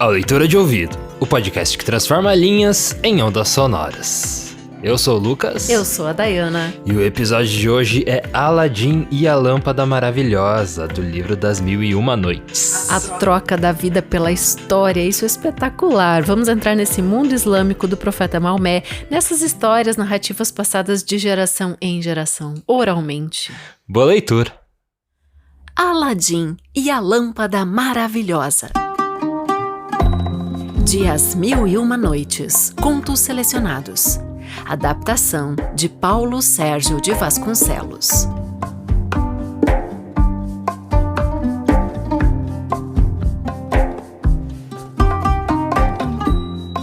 A Leitura de Ouvido, o podcast que transforma linhas em ondas sonoras. Eu sou o Lucas. Eu sou a Dayana. E o episódio de hoje é Aladim e a Lâmpada Maravilhosa, do livro das Mil e Uma Noites. A troca da vida pela história, isso é espetacular. Vamos entrar nesse mundo islâmico do profeta Maomé, nessas histórias narrativas passadas de geração em geração, oralmente. Boa leitura! Aladim e a Lâmpada Maravilhosa. De As Mil e Uma Noites, contos selecionados. Adaptação de Paulo Sérgio de Vasconcelos.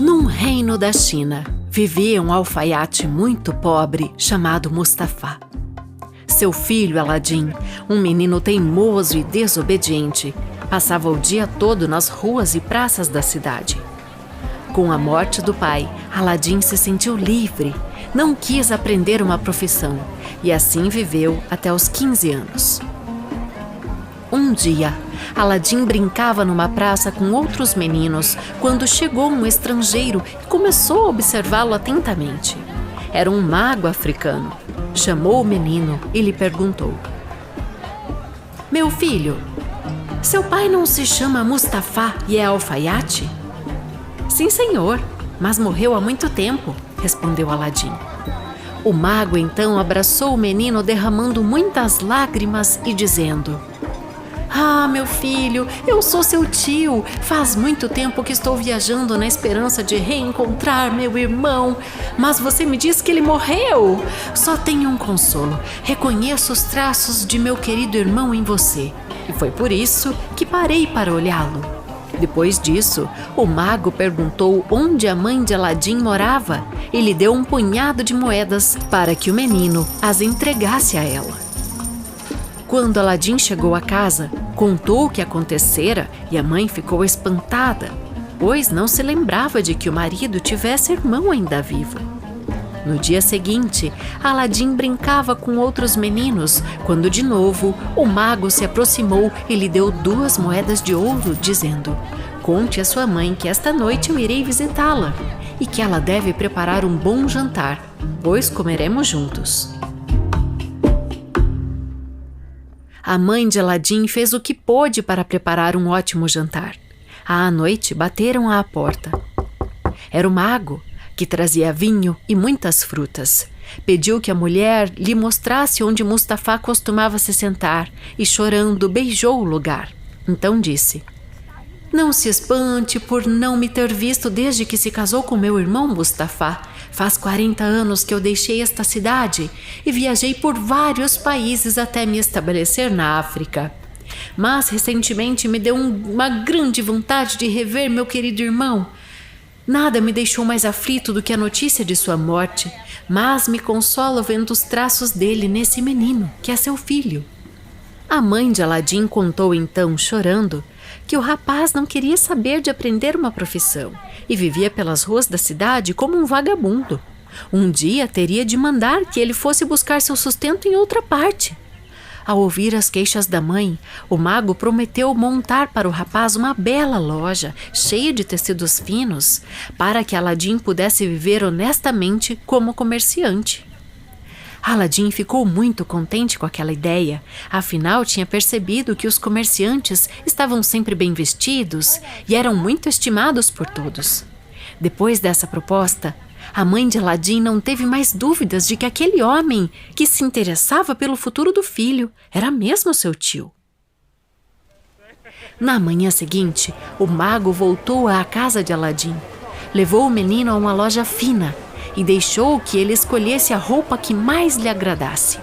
Num reino da China, vivia um alfaiate muito pobre chamado Mustafá. Seu filho Aladim, um menino teimoso e desobediente, passava o dia todo nas ruas e praças da cidade. Com a morte do pai, Aladim se sentiu livre, não quis aprender uma profissão e assim viveu até os 15 anos. Um dia, Aladim brincava numa praça com outros meninos quando chegou um estrangeiro e começou a observá-lo atentamente. Era um mago africano. Chamou o menino e lhe perguntou: "Meu filho, seu pai não se chama Mustafá e é alfaiate?" "Sim, senhor, mas morreu há muito tempo", respondeu Aladim. O mago então abraçou o menino derramando muitas lágrimas e dizendo: "Ah, meu filho, eu sou seu tio. Faz muito tempo que estou viajando na esperança de reencontrar meu irmão, mas você me diz que ele morreu. Só tenho um consolo: reconheço os traços de meu querido irmão em você, e foi por isso que parei para olhá-lo." Depois disso, o mago perguntou onde a mãe de Aladim morava e lhe deu um punhado de moedas para que o menino as entregasse a ela. Quando Aladim chegou à casa, contou o que acontecera e a mãe ficou espantada, pois não se lembrava de que o marido tivesse irmão ainda vivo. No dia seguinte, Aladim brincava com outros meninos, quando de novo o mago se aproximou e lhe deu 2 moedas de ouro, dizendo: "Conte à sua mãe que esta noite eu irei visitá-la e que ela deve preparar um bom jantar, pois comeremos juntos." A mãe de Aladim fez o que pôde para preparar um ótimo jantar. À noite bateram à porta. Era o mago, que trazia vinho e muitas frutas. Pediu que a mulher lhe mostrasse onde Mustafá costumava se sentar e, chorando, beijou o lugar. Então disse: "Não se espante por não me ter visto desde que se casou com meu irmão Mustafá. Faz 40 anos que eu deixei esta cidade e viajei por vários países até me estabelecer na África. Mas recentemente me deu uma grande vontade de rever meu querido irmão. Nada me deixou mais aflito do que a notícia de sua morte, mas me consolo vendo os traços dele nesse menino, que é seu filho." A mãe de Aladim contou então, chorando, que o rapaz não queria saber de aprender uma profissão e vivia pelas ruas da cidade como um vagabundo. Um dia teria de mandar que ele fosse buscar seu sustento em outra parte. Ao ouvir as queixas da mãe, o mago prometeu montar para o rapaz uma bela loja, cheia de tecidos finos, para que Aladim pudesse viver honestamente como comerciante. Aladim ficou muito contente com aquela ideia, afinal tinha percebido que os comerciantes estavam sempre bem vestidos e eram muito estimados por todos. Depois dessa proposta, a mãe de Aladim não teve mais dúvidas de que aquele homem que se interessava pelo futuro do filho era mesmo seu tio. Na manhã seguinte, o mago voltou à casa de Aladim. Levou o menino a uma loja fina e deixou que ele escolhesse a roupa que mais lhe agradasse.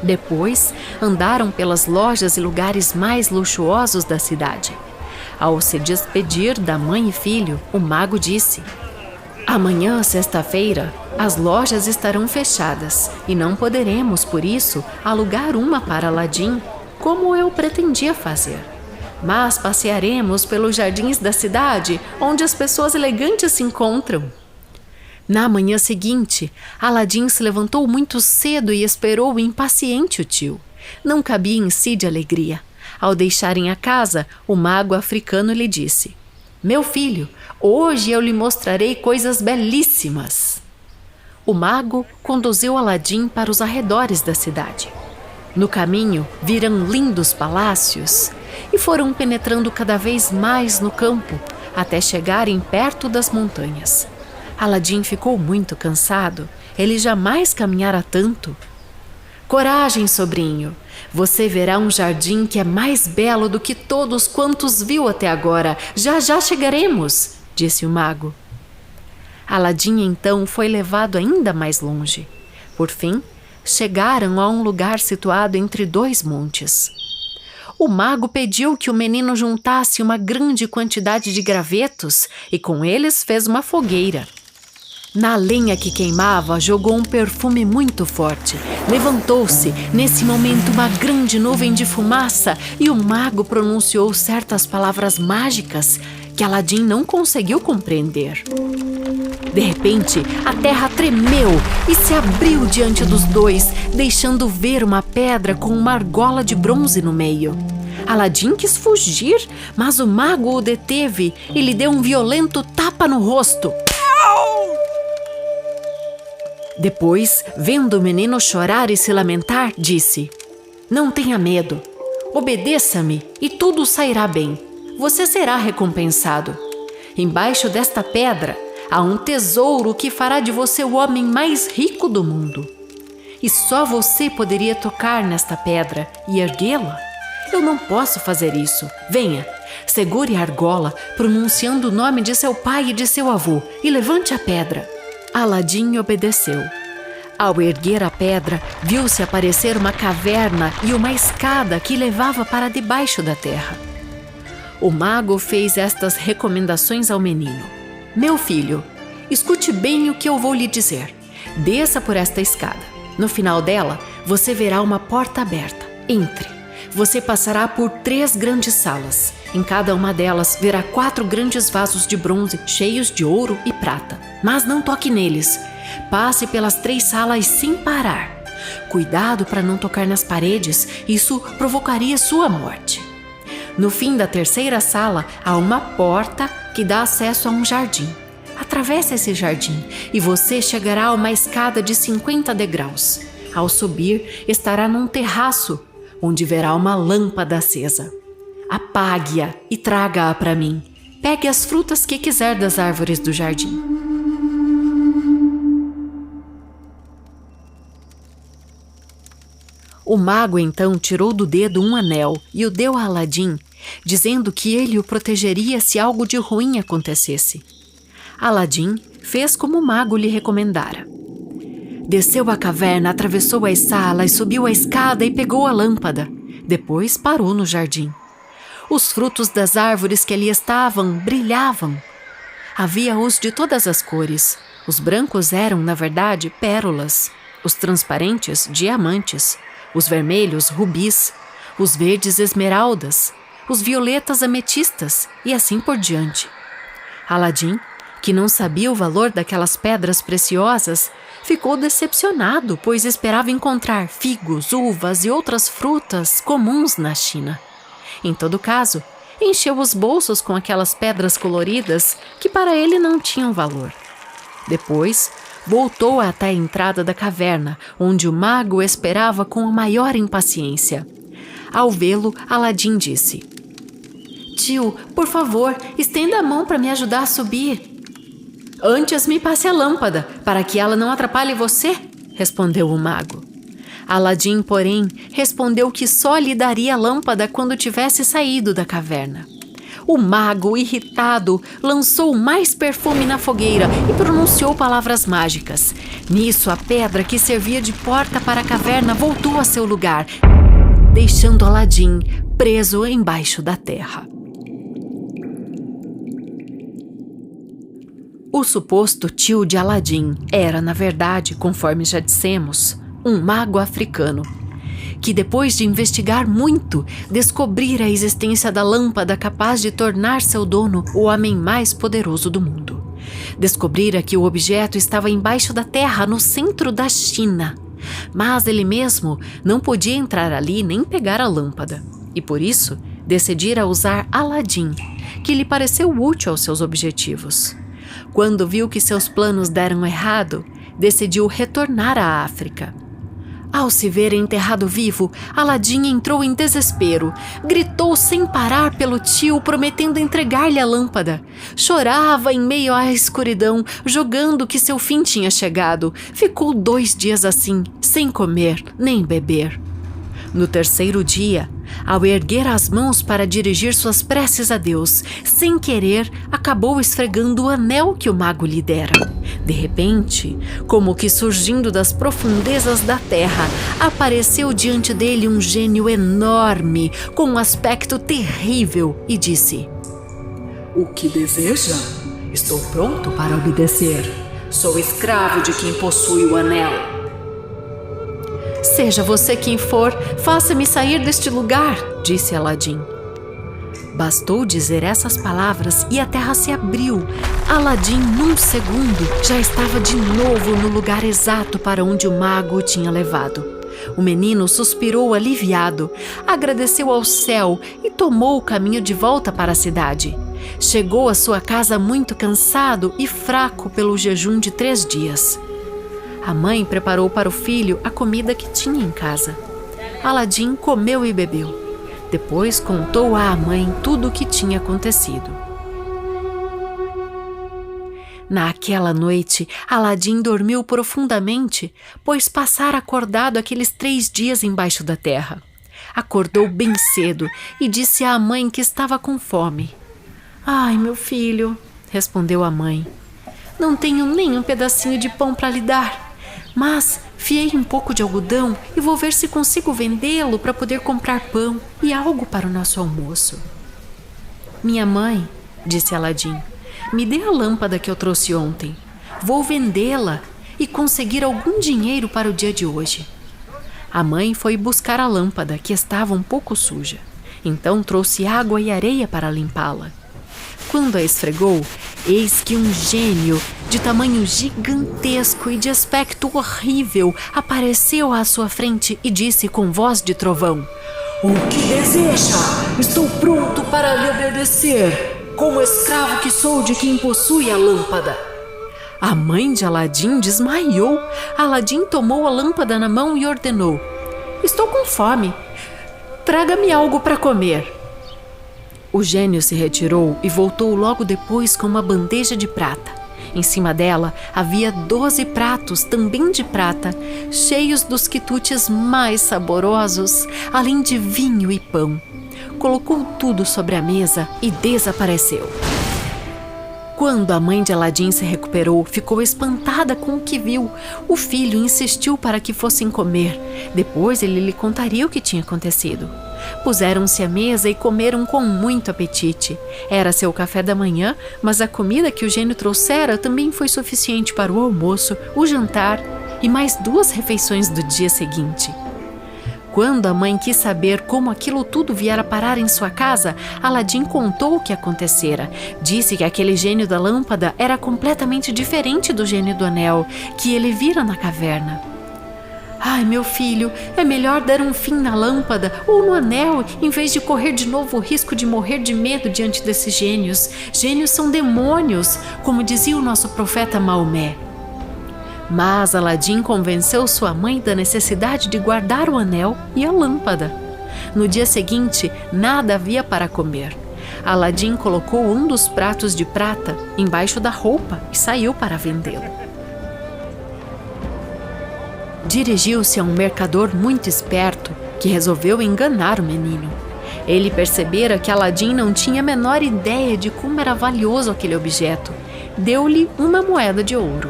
Depois, andaram pelas lojas e lugares mais luxuosos da cidade. Ao se despedir da mãe e filho, o mago disse: "Amanhã, sexta-feira, as lojas estarão fechadas e não poderemos, por isso, alugar uma para Aladim, como eu pretendia fazer. Mas passearemos pelos jardins da cidade, onde as pessoas elegantes se encontram." Na manhã seguinte, Aladim se levantou muito cedo e esperou impaciente o tio. Não cabia em si de alegria. Ao deixarem a casa, o mago africano lhe disse: "Meu filho, hoje eu lhe mostrarei coisas belíssimas." O mago conduziu Aladim para os arredores da cidade. No caminho, viram lindos palácios e foram penetrando cada vez mais no campo, até chegarem perto das montanhas. Aladim ficou muito cansado, ele jamais caminhara tanto. "Coragem, sobrinho, você verá um jardim que é mais belo do que todos quantos viu até agora. Já já chegaremos", disse o mago. Aladim então foi levado ainda mais longe. Por fim, chegaram a um lugar situado entre 2 montes. O mago pediu que o menino juntasse uma grande quantidade de gravetos e com eles fez uma fogueira. Na lenha que queimava, jogou um perfume muito forte. Levantou-se, nesse momento, uma grande nuvem de fumaça e o mago pronunciou certas palavras mágicas que Aladim não conseguiu compreender. De repente, a terra tremeu e se abriu diante dos dois, deixando ver uma pedra com uma argola de bronze no meio. Aladim quis fugir, mas o mago o deteve e lhe deu um violento tapa no rosto. Depois, vendo o menino chorar e se lamentar, disse: "Não tenha medo. Obedeça-me e tudo sairá bem. Você será recompensado. Embaixo desta pedra há um tesouro que fará de você o homem mais rico do mundo. E só você poderia tocar nesta pedra e erguê-la. Eu não posso fazer isso. Venha, segure a argola, pronunciando o nome de seu pai e de seu avô, e levante a pedra." Aladim obedeceu. Ao erguer a pedra, viu-se aparecer uma caverna e uma escada que levava para debaixo da terra. O mago fez estas recomendações ao menino: "Meu filho, escute bem o que eu vou lhe dizer. Desça por esta escada. No final dela, você verá uma porta aberta. Entre. Você passará por 3 grandes salas. Em cada uma delas verá 4 grandes vasos de bronze cheios de ouro e prata. Mas não toque neles. Passe pelas 3 salas sem parar. Cuidado para não tocar nas paredes, isso provocaria sua morte. No fim da 3ª sala há uma porta que dá acesso a um jardim. Atravesse esse jardim e você chegará a uma escada de 50 degraus. Ao subir, estará num terraço, onde verá uma lâmpada acesa. Apague-a e traga-a para mim. Pegue as frutas que quiser das árvores do jardim." O mago então tirou do dedo um anel e o deu a Aladim, dizendo que ele o protegeria se algo de ruim acontecesse. Aladim fez como o mago lhe recomendara. Desceu a caverna, atravessou as salas, subiu a escada e pegou a lâmpada. Depois parou no jardim. Os frutos das árvores que ali estavam brilhavam. Havia-os de todas as cores. Os brancos eram, na verdade, pérolas. Os transparentes, diamantes. Os vermelhos, rubis. Os verdes, esmeraldas. Os violetas, ametistas. E assim por diante. Aladim, que não sabia o valor daquelas pedras preciosas, ficou decepcionado, pois esperava encontrar figos, uvas e outras frutas comuns na China. Em todo caso, encheu os bolsos com aquelas pedras coloridas que para ele não tinham valor. Depois, voltou até a entrada da caverna, onde o mago esperava com a maior impaciência. Ao vê-lo, Aladim disse: "Tio, por favor, estenda a mão para me ajudar a subir." "Antes me passe a lâmpada, para que ela não atrapalhe você", respondeu o mago. Aladim, porém, respondeu que só lhe daria a lâmpada quando tivesse saído da caverna. O mago, irritado, lançou mais perfume na fogueira e pronunciou palavras mágicas. Nisso, a pedra que servia de porta para a caverna voltou a seu lugar, deixando Aladim preso embaixo da terra. O suposto tio de Aladim era, na verdade, conforme já dissemos, um mago africano, que depois de investigar muito, descobrira a existência da lâmpada capaz de tornar seu dono o homem mais poderoso do mundo. Descobrira que o objeto estava embaixo da terra, no centro da China, mas ele mesmo não podia entrar ali nem pegar a lâmpada. e por isso decidira usar Aladim, que lhe pareceu útil aos seus objetivos. Quando viu que seus planos deram errado, decidiu retornar à África. Ao se ver enterrado vivo, Aladim entrou em desespero. Gritou sem parar pelo tio, prometendo entregar-lhe a lâmpada. Chorava em meio à escuridão, jogando que seu fim tinha chegado. Ficou 2 dias assim, sem comer nem beber. No 3º dia, ao erguer as mãos para dirigir suas preces a Deus, sem querer, acabou esfregando o anel que o mago lhe dera. De repente, como que surgindo das profundezas da terra, apareceu diante dele um gênio enorme, com um aspecto terrível, e disse: "O que deseja? Estou pronto para obedecer. Sou escravo de quem possui o anel." "Seja você quem for, faça-me sair deste lugar", disse Aladim. Bastou dizer essas palavras e a terra se abriu. Aladim, num segundo, já estava de novo no lugar exato para onde o mago o tinha levado. O menino suspirou aliviado, agradeceu ao céu e tomou o caminho de volta para a cidade. Chegou à sua casa muito cansado e fraco pelo jejum de 3 dias. A mãe preparou para o filho a comida que tinha em casa. Aladim comeu e bebeu. Depois contou à mãe tudo o que tinha acontecido. Naquela noite, Aladim dormiu profundamente, pois passara acordado aqueles 3 dias embaixo da terra. Acordou bem cedo e disse à mãe que estava com fome. "Ai, meu filho", respondeu a mãe, "não tenho nem um pedacinho de pão para lhe dar. Mas fiei um pouco de algodão e vou ver se consigo vendê-lo para poder comprar pão e algo para o nosso almoço." "Minha mãe", disse Aladim, "me dê a lâmpada que eu trouxe ontem. Vou vendê-la e conseguir algum dinheiro para o dia de hoje." A mãe foi buscar a lâmpada, que estava um pouco suja. Então trouxe água e areia para limpá-la. Quando a esfregou, eis que um gênio de tamanho gigantesco e de aspecto horrível apareceu à sua frente e disse com voz de trovão: "O que deseja? Estou pronto para lhe obedecer, como escravo que sou de quem possui a lâmpada." A mãe de Aladim desmaiou. Aladim tomou a lâmpada na mão e ordenou: "Estou com fome. Traga-me algo para comer." O gênio se retirou e voltou logo depois com uma bandeja de prata. Em cima dela havia 12 pratos, também de prata, cheios dos quitutes mais saborosos, além de vinho e pão. Colocou tudo sobre a mesa e desapareceu. Quando a mãe de Aladim se recuperou, ficou espantada com o que viu. O filho insistiu para que fossem comer. Depois ele lhe contaria o que tinha acontecido. Puseram-se à mesa e comeram com muito apetite. Era seu café da manhã, mas a comida que o gênio trouxera também foi suficiente para o almoço, o jantar e mais 2 refeições do dia seguinte. Quando a mãe quis saber como aquilo tudo viera parar em sua casa, Aladim contou o que acontecera. Disse que aquele gênio da lâmpada era completamente diferente do gênio do anel, que ele vira na caverna. "Ai, meu filho, é melhor dar um fim na lâmpada ou no anel, em vez de correr de novo o risco de morrer de medo diante desses gênios. Gênios são demônios, como dizia o nosso profeta Maomé." Mas Aladim convenceu sua mãe da necessidade de guardar o anel e a lâmpada. No dia seguinte, nada havia para comer. Aladim colocou um dos pratos de prata embaixo da roupa e saiu para vendê-lo. Dirigiu-se a um mercador muito esperto que resolveu enganar o menino. Ele percebera que Aladim não tinha a menor ideia de como era valioso aquele objeto. Deu-lhe uma moeda de ouro.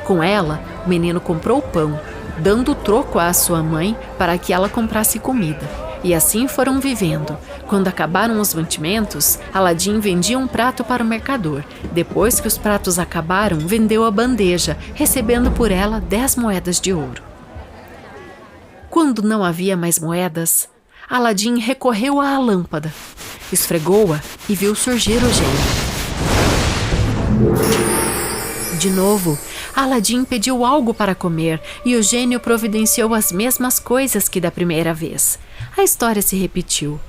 Com ela, o menino comprou pão, dando o troco à sua mãe para que ela comprasse comida. E assim foram vivendo. Quando acabaram os mantimentos, Aladim vendia um prato para o mercador. Depois que os pratos acabaram, vendeu a bandeja, recebendo por ela 10 moedas de ouro. Quando não havia mais moedas, Aladim recorreu à lâmpada, esfregou-a e viu surgir o gênio. De novo, Aladim pediu algo para comer e o gênio providenciou as mesmas coisas que da primeira vez. A história se repetiu.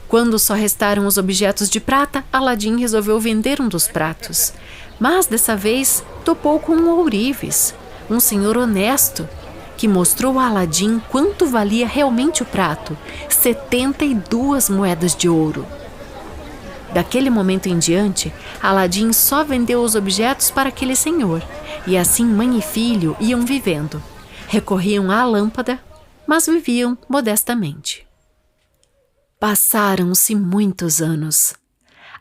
Quando só restaram os objetos de prata, Aladim resolveu vender um dos pratos. Mas dessa vez topou com um ourives, um senhor honesto, que mostrou a Aladim quanto valia realmente o prato: 72 moedas de ouro. Daquele momento em diante, Aladim só vendeu os objetos para aquele senhor, e assim mãe e filho iam vivendo. Recorriam à lâmpada, mas viviam modestamente. Passaram-se muitos anos.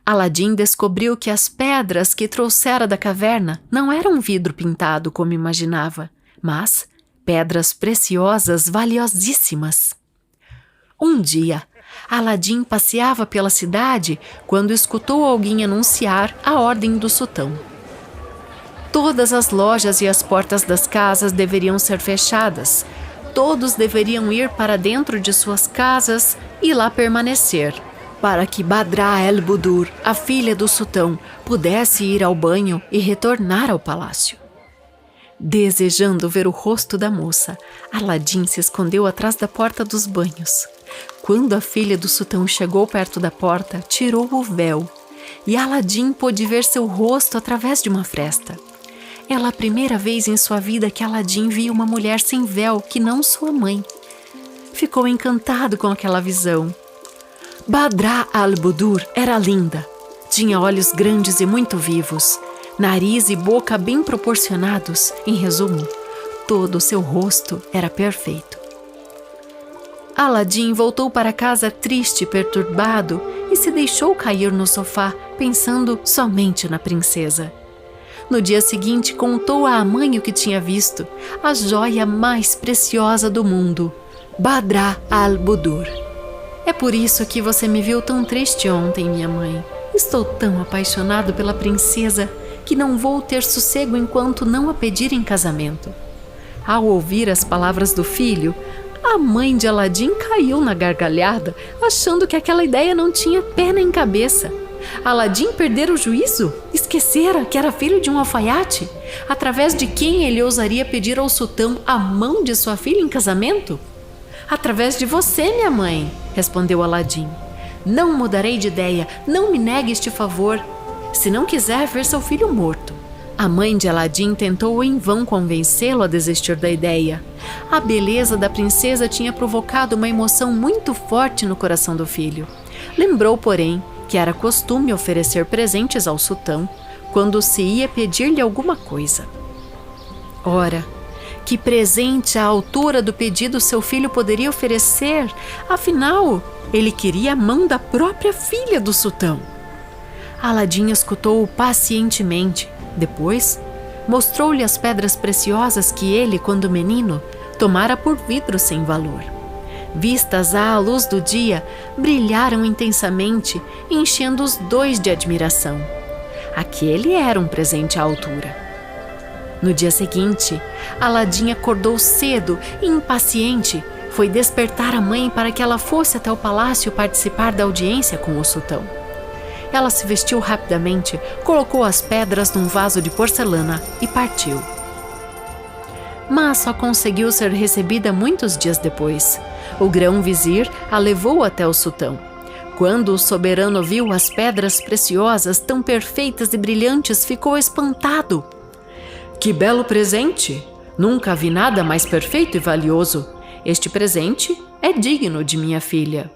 Aladim descobriu que as pedras que trouxera da caverna não eram vidro pintado como imaginava, mas pedras preciosas valiosíssimas. Um dia, Aladim passeava pela cidade quando escutou alguém anunciar a ordem do sultão. Todas as lojas e as portas das casas deveriam ser fechadas. Todos deveriam ir para dentro de suas casas e lá permanecer, para que Badra el-Budur, a filha do sultão, pudesse ir ao banho e retornar ao palácio. Desejando ver o rosto da moça, Aladim se escondeu atrás da porta dos banhos. Quando a filha do sultão chegou perto da porta, tirou o véu, e Aladim pôde ver seu rosto através de uma fresta. Era a primeira vez em sua vida que Aladim via uma mulher sem véu que não sua mãe. Ficou encantado com aquela visão. Badra al-Budur era linda. Tinha olhos grandes e muito vivos, nariz e boca bem proporcionados. Em resumo, todo o seu rosto era perfeito. Aladim voltou para casa triste e perturbado e se deixou cair no sofá, pensando somente na princesa. No dia seguinte, contou à mãe o que tinha visto, a joia mais preciosa do mundo, Badra al-Budur. É por isso que você me viu tão triste ontem, minha mãe. Estou tão apaixonado pela princesa que não vou ter sossego enquanto não a pedir em casamento. Ao ouvir as palavras do filho, a mãe de Aladim caiu na gargalhada, achando que aquela ideia não tinha pé nem cabeça. Aladim perdera o juízo? Esquecera que era filho de um alfaiate, através de quem ele ousaria pedir ao sultão a mão de sua filha em casamento? Através de você, minha mãe, respondeu Aladim. Não mudarei de ideia, não me negue este favor, se não quiser ver seu filho morto. A mãe de Aladim tentou em vão convencê-lo a desistir da ideia. A beleza da princesa tinha provocado uma emoção muito forte no coração do filho. Lembrou, porém, que era costume oferecer presentes ao sultão quando se ia pedir-lhe alguma coisa. Ora, que presente à altura do pedido seu filho poderia oferecer? Afinal, ele queria a mão da própria filha do sultão. Aladim escutou-o pacientemente. Depois, mostrou-lhe as pedras preciosas que ele, quando menino, tomara por vidro sem valor. Vistas à luz do dia, brilharam intensamente, enchendo os dois de admiração. Aquele era um presente à altura. No dia seguinte, Aladim acordou cedo e, impaciente, foi despertar a mãe para que ela fosse até o palácio participar da audiência com o sultão. Ela se vestiu rapidamente, colocou as pedras num vaso de porcelana e partiu. Mas só conseguiu ser recebida muitos dias depois. O grão-vizir a levou até o sultão. Quando o soberano viu as pedras preciosas tão perfeitas e brilhantes, ficou espantado. Que belo presente! Nunca vi nada mais perfeito e valioso. Este presente é digno de minha filha.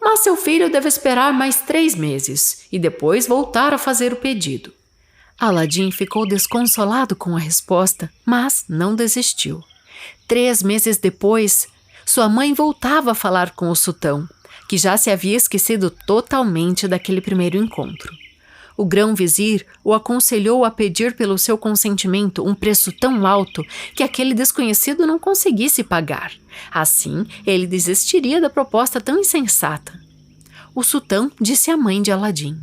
Mas seu filho deve esperar mais 3 meses e depois voltar a fazer o pedido. Aladim ficou desconsolado com a resposta, mas não desistiu. 3 meses depois, sua mãe voltava a falar com o sultão, que já se havia esquecido totalmente daquele primeiro encontro. O grão-vizir o aconselhou a pedir pelo seu consentimento um preço tão alto que aquele desconhecido não conseguisse pagar. Assim, ele desistiria da proposta tão insensata. O sultão disse à mãe de Aladim: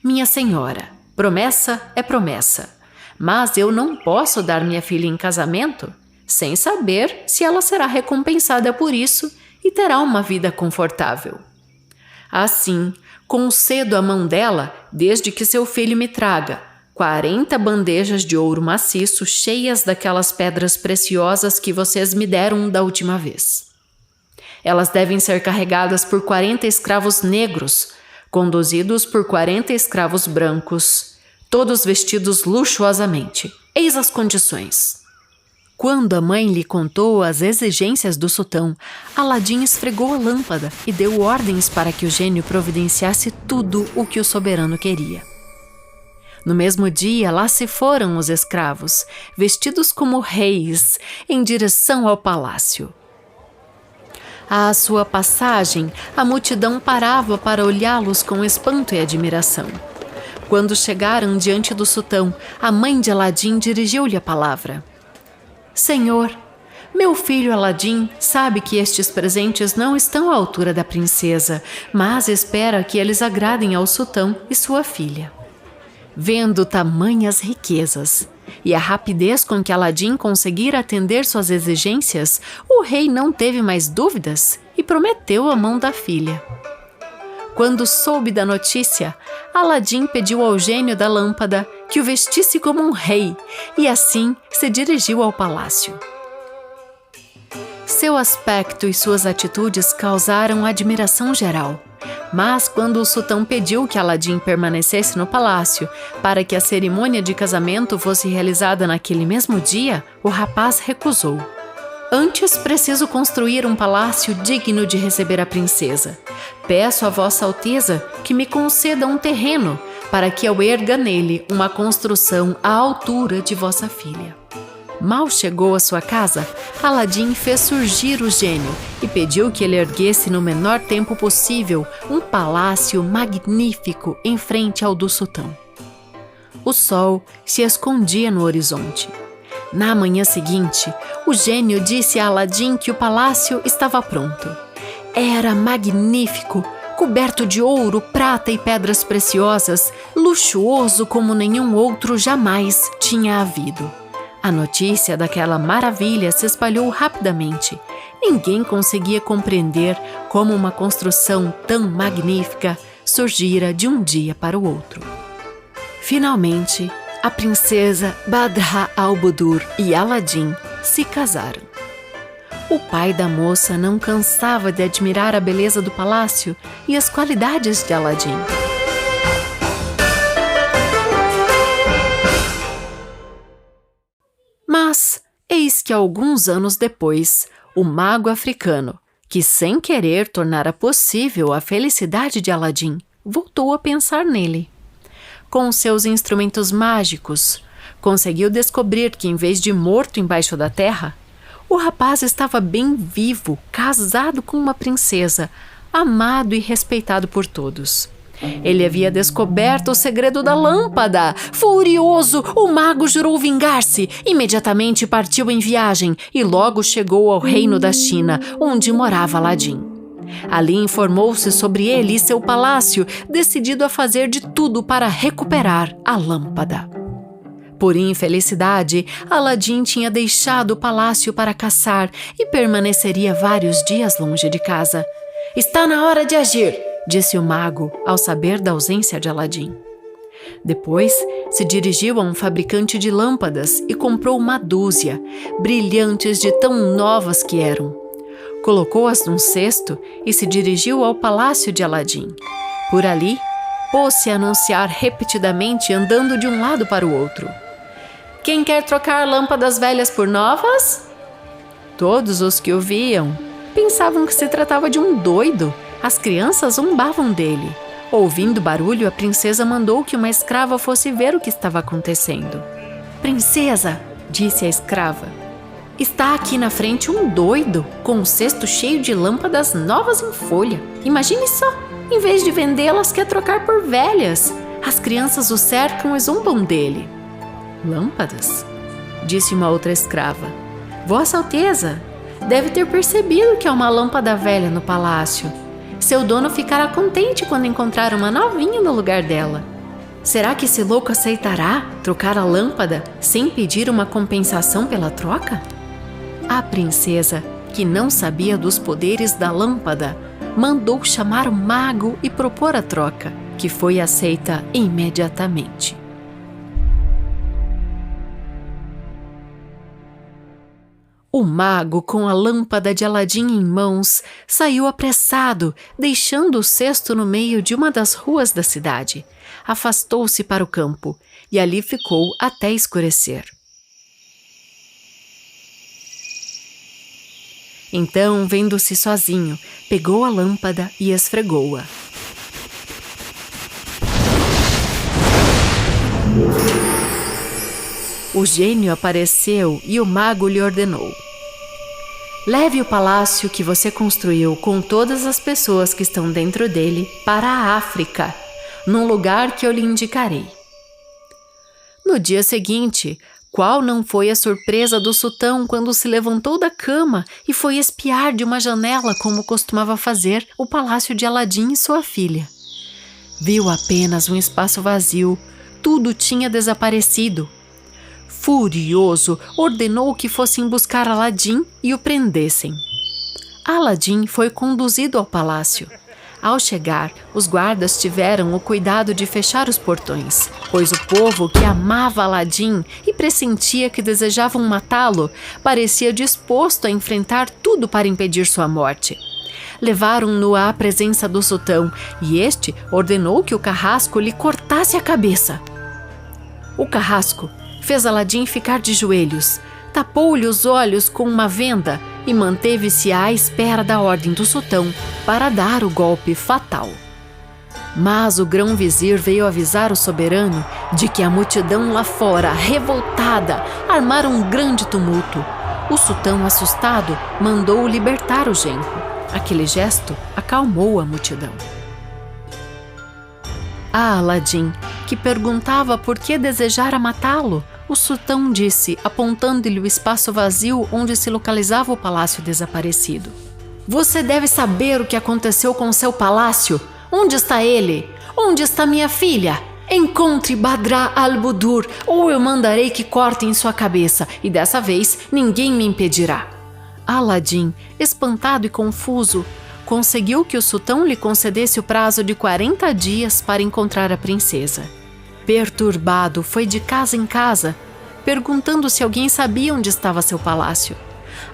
Minha senhora, promessa é promessa, mas eu não posso dar minha filha em casamento sem saber se ela será recompensada por isso e terá uma vida confortável. Assim, concedo a mão dela desde que seu filho me traga 40 bandejas de ouro maciço cheias daquelas pedras preciosas que vocês me deram da última vez. Elas devem ser carregadas por 40 escravos negros, conduzidos por 40 escravos brancos, todos vestidos luxuosamente. Eis as condições. Quando a mãe lhe contou as exigências do sultão, Aladim esfregou a lâmpada e deu ordens para que o gênio providenciasse tudo o que o soberano queria. No mesmo dia, lá se foram os escravos, vestidos como reis, em direção ao palácio. À sua passagem, a multidão parava para olhá-los com espanto e admiração. Quando chegaram diante do sultão, a mãe de Aladim dirigiu-lhe a palavra. Senhor, meu filho Aladim sabe que estes presentes não estão à altura da princesa, mas espera que eles agradem ao sultão e sua filha. Vendo tamanhas riquezas e a rapidez com que Aladim conseguira atender suas exigências, o rei não teve mais dúvidas e prometeu a mão da filha. Quando soube da notícia, Aladim pediu ao gênio da lâmpada que o vestisse como um rei e assim se dirigiu ao palácio. Seu aspecto e suas atitudes causaram admiração geral. Mas quando o sultão pediu que Aladim permanecesse no palácio para que a cerimônia de casamento fosse realizada naquele mesmo dia, o rapaz recusou. Antes preciso construir um palácio digno de receber a princesa. Peço a Vossa Alteza que me conceda um terreno para que eu erga nele uma construção à altura de vossa filha. Mal chegou à sua casa, Aladim fez surgir o gênio e pediu que ele erguesse no menor tempo possível um palácio magnífico em frente ao do sultão. O sol se escondia no horizonte. Na manhã seguinte, o gênio disse a Aladim que o palácio estava pronto. Era magnífico, coberto de ouro, prata e pedras preciosas, luxuoso como nenhum outro jamais tinha havido. A notícia daquela maravilha se espalhou rapidamente. Ninguém conseguia compreender como uma construção tão magnífica surgira de um dia para o outro. Finalmente, a princesa Badr al-Budur e Aladim se casaram. O pai da moça não cansava de admirar a beleza do palácio e as qualidades de Aladim. Mas, eis que alguns anos depois, o mago africano, que sem querer tornara possível a felicidade de Aladim, voltou a pensar nele. Com seus instrumentos mágicos, conseguiu descobrir que, em vez de morto embaixo da terra, o rapaz estava bem vivo, casado com uma princesa, amado e respeitado por todos. Ele havia descoberto o segredo da lâmpada. Furioso, o mago jurou vingar-se. Imediatamente partiu em viagem e logo chegou ao reino da China, onde morava Aladim. Ali informou-se sobre ele e seu palácio, decidido a fazer de tudo para recuperar a lâmpada. Por infelicidade, Aladim tinha deixado o palácio para caçar e permaneceria vários dias longe de casa. Está na hora de agir, disse o mago ao saber da ausência de Aladim. Depois, se dirigiu a um fabricante de lâmpadas e comprou uma dúzia, brilhantes de tão novas que eram. Colocou-as num cesto e se dirigiu ao palácio de Aladim. Por ali, pôs-se a anunciar repetidamente, andando de um lado para o outro. Quem quer trocar lâmpadas velhas por novas? Todos os que o viam pensavam que se tratava de um doido. As crianças zombavam dele. Ouvindo barulho, a princesa mandou que uma escrava fosse ver o que estava acontecendo. Princesa, disse a escrava, está aqui na frente um doido com um cesto cheio de lâmpadas novas em folha. Imagine só, em vez de vendê-las, quer trocar por velhas. As crianças o cercam e zombam dele. Lâmpadas? Disse uma outra escrava. Vossa Alteza deve ter percebido que há uma lâmpada velha no palácio. Seu dono ficará contente quando encontrar uma novinha no lugar dela. Será que esse louco aceitará trocar a lâmpada sem pedir uma compensação pela troca? A princesa, que não sabia dos poderes da lâmpada, mandou chamar o mago e propor a troca, que foi aceita imediatamente. O mago, com a lâmpada de Aladim em mãos, saiu apressado, deixando o cesto no meio de uma das ruas da cidade. Afastou-se para o campo e ali ficou até escurecer. Então, vendo-se sozinho, pegou a lâmpada e esfregou-a. O gênio apareceu e o mago lhe ordenou: leve o palácio que você construiu com todas as pessoas que estão dentro dele para a África, num lugar que eu lhe indicarei. No dia seguinte, qual não foi a surpresa do sultão quando se levantou da cama e foi espiar de uma janela, como costumava fazer, o palácio de Aladim e sua filha. Viu apenas um espaço vazio, tudo tinha desaparecido. Furioso, ordenou que fossem buscar Aladim e o prendessem. Aladim foi conduzido ao palácio. Ao chegar, os guardas tiveram o cuidado de fechar os portões, pois o povo que amava Aladim e pressentia que desejavam matá-lo, parecia disposto a enfrentar tudo para impedir sua morte. Levaram-no à presença do sultão e este ordenou que o carrasco lhe cortasse a cabeça. O carrasco fez Aladim ficar de joelhos, tapou-lhe os olhos com uma venda e manteve-se à espera da ordem do sultão para dar o golpe fatal. Mas o grão-vizir veio avisar o soberano de que a multidão lá fora, revoltada, armara um grande tumulto. O sultão, assustado, mandou libertar o genro. Aquele gesto acalmou a multidão. A Aladim, que perguntava por que desejara matá-lo, o sultão disse, apontando-lhe o espaço vazio onde se localizava o palácio desaparecido: você deve saber o que aconteceu com seu palácio. Onde está ele? Onde está minha filha? Encontre Badr al-Budur, ou eu mandarei que cortem sua cabeça, e dessa vez ninguém me impedirá. Aladim, espantado e confuso, conseguiu que o sultão lhe concedesse o prazo de 40 dias para encontrar a princesa. Perturbado, foi de casa em casa, perguntando se alguém sabia onde estava seu palácio.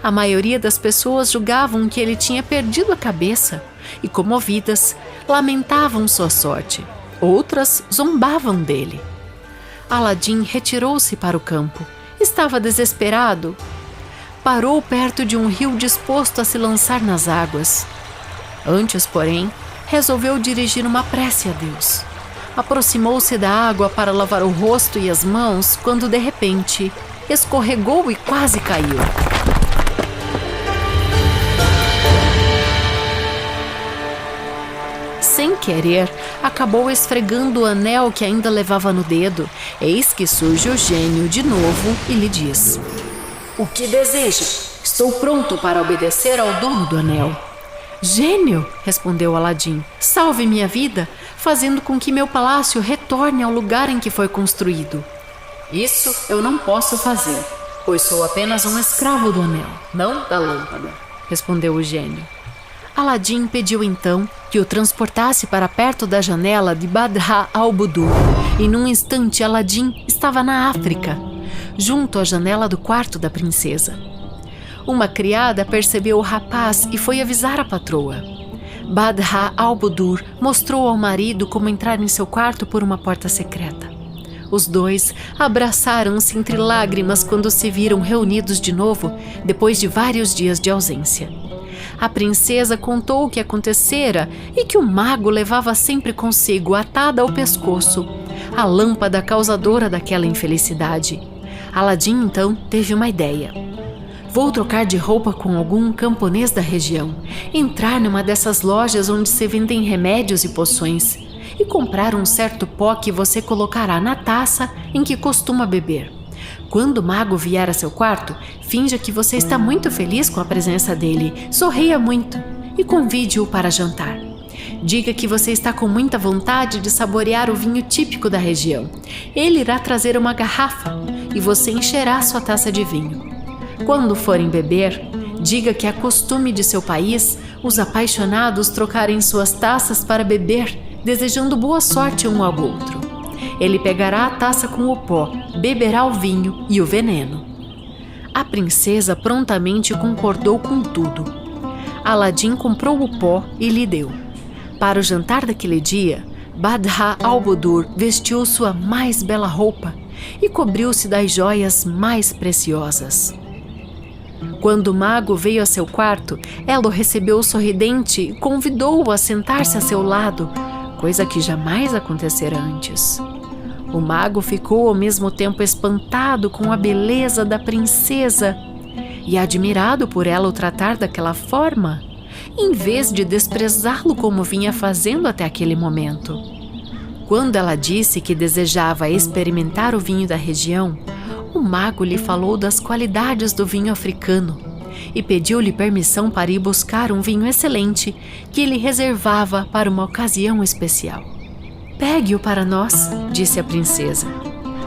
A maioria das pessoas julgavam que ele tinha perdido a cabeça e, comovidas, lamentavam sua sorte. Outras zombavam dele. Aladim retirou-se para o campo. Estava desesperado. Parou perto de um rio disposto a se lançar nas águas. Antes, porém, resolveu dirigir uma prece a Deus. Aproximou-se da água para lavar o rosto e as mãos quando, de repente, escorregou e quase caiu. Sem querer, acabou esfregando o anel que ainda levava no dedo. Eis que surge o gênio de novo e lhe diz: o que deseja? Estou pronto para obedecer ao dono do anel. Gênio, respondeu Aladim, salve minha vida, fazendo com que meu palácio retorne ao lugar em que foi construído. Isso eu não posso fazer, pois sou apenas um escravo do anel, não da lâmpada, respondeu o gênio. Aladim pediu então que o transportasse para perto da janela de Badr al-Budur, e num instante Aladim estava na África, junto à janela do quarto da princesa. Uma criada percebeu o rapaz e foi avisar a patroa. Badr al-Budur mostrou ao marido como entrar em seu quarto por uma porta secreta. Os dois abraçaram-se entre lágrimas quando se viram reunidos de novo, depois de vários dias de ausência. A princesa contou o que acontecera e que o mago levava sempre consigo, atada ao pescoço, a lâmpada causadora daquela infelicidade. Aladim, então, teve uma ideia. Vou trocar de roupa com algum camponês da região, entrar numa dessas lojas onde se vendem remédios e poções e comprar um certo pó que você colocará na taça em que costuma beber. Quando o mago vier a seu quarto, finja que você está muito feliz com a presença dele, sorria muito e convide-o para jantar. Diga que você está com muita vontade de saborear o vinho típico da região. Ele irá trazer uma garrafa e você encherá sua taça de vinho. Quando forem beber, diga que é costume de seu país os apaixonados trocarem suas taças para beber, desejando boa sorte um ao outro. Ele pegará a taça com o pó, beberá o vinho e o veneno. A princesa prontamente concordou com tudo. Aladim comprou o pó e lhe deu. Para o jantar daquele dia, Badr al-Budur vestiu sua mais bela roupa e cobriu-se das joias mais preciosas. Quando o mago veio a seu quarto, ela o recebeu sorridente e convidou-o a sentar-se a seu lado, coisa que jamais acontecera antes. O mago ficou ao mesmo tempo espantado com a beleza da princesa e admirado por ela o tratar daquela forma, em vez de desprezá-lo como vinha fazendo até aquele momento. Quando ela disse que desejava experimentar o vinho da região, o mago lhe falou das qualidades do vinho africano e pediu-lhe permissão para ir buscar um vinho excelente que ele reservava para uma ocasião especial. "Pegue-o para nós", disse a princesa,